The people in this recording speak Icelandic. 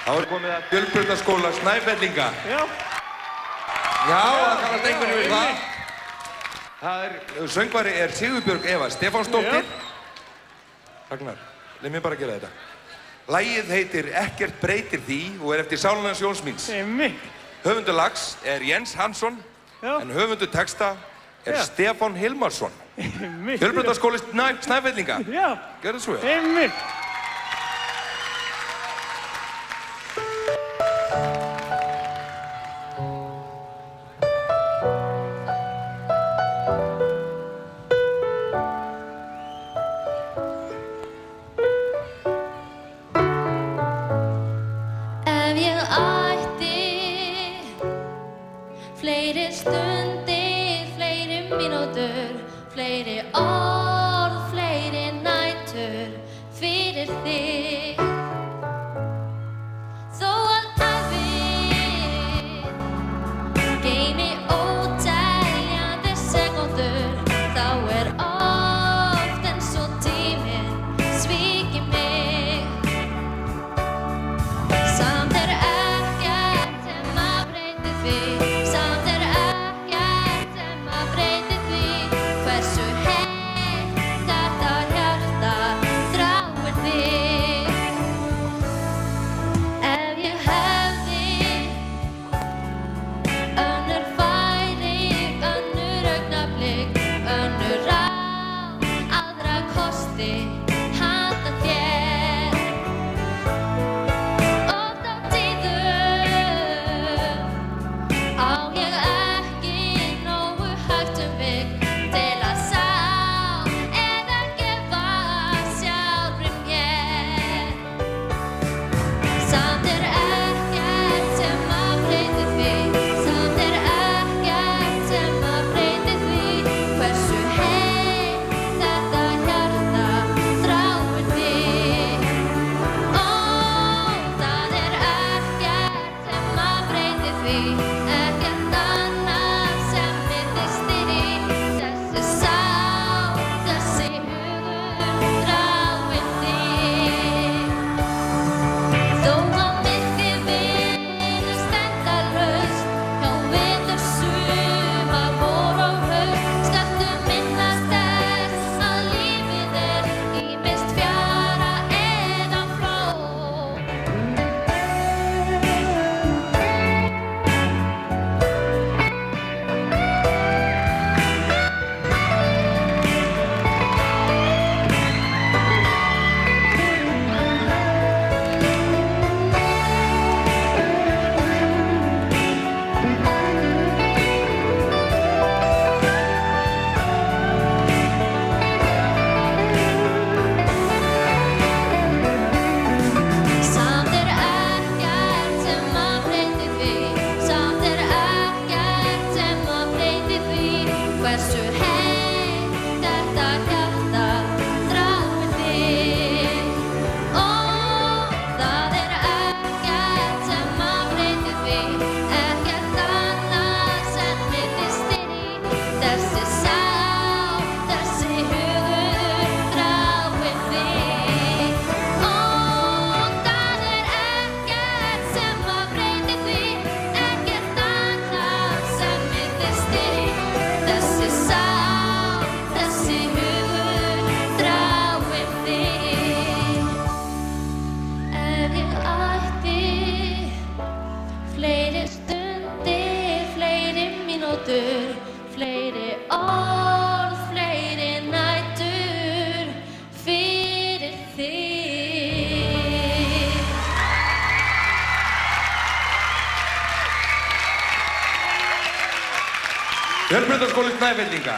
Þá er komið að Fjölbrautaskóla Snæfellinga. Já. Já, það kannast einhverju við það. Söngvari er Sigurbjörg Eva Stefánsdóttir. Ragnar, leið mér bara að gera þetta. Lagið heitir Ekkert breytir því og er eftir Sálunars Jónsmíns. Höfundur lags er Jens Hansson, en höfundur texta er Stefán Hilmarsson. Fjölbrautaskóli Snæfellinga. Já. Gjörðu svo vel. Ef ég ætti fleiri stundir, fleiri mínútur, fleiri orð, fleiri nætur fyrir þig. Þó að ævin geymi óteljandi sekúndur, þá er oft eins og tíminn svíki mig. Samt er ekkert sem að breyti því, samt er ekkert sem að breyti því, hversu heitt þetta hjarta þráir þig. Ef ég hefði önnur færi, önnur augnablik, önnur ráð, aðra kosti handa þér. Oft á tíðum á ég ekki nógu hægt mig til að sá eða gefa sjálfri mér. Samt er ekkert sem að breyti því, samt er ekkert sem að breyti því, hversu heitt þetta hjarta þráir þig. Ó, það er ekkert sem að breyti því, ekkert annað sem myndi stýri, þessi sál, þessi hugur þráir þig. Þó að myrkrið virðist endalaust, hjá vetur, sumar, vor og haust, skaltu minnast þess að lífið er ýmist fjara eða flóð. Samt er ekkert sem að breyti því, samt er ekkert sem að breyti því, hversu heitt þetta hjarta þráir þig. Ó, það er ekkert sem að breyti því, ekkert annað sem myndi stýri, þessi sál, þessi hugur þráir þig. Ó, það er ekkert sem að breyti því, ekkert annað sem myndi stýri, þessi sál, þessi hugur þráir þig. Ef ég ætti fleiri stundir, fleiri mínútur, fleiri orð, fleiri nætur fyrir þig. Fjölbrautaskóli Snæfellinga.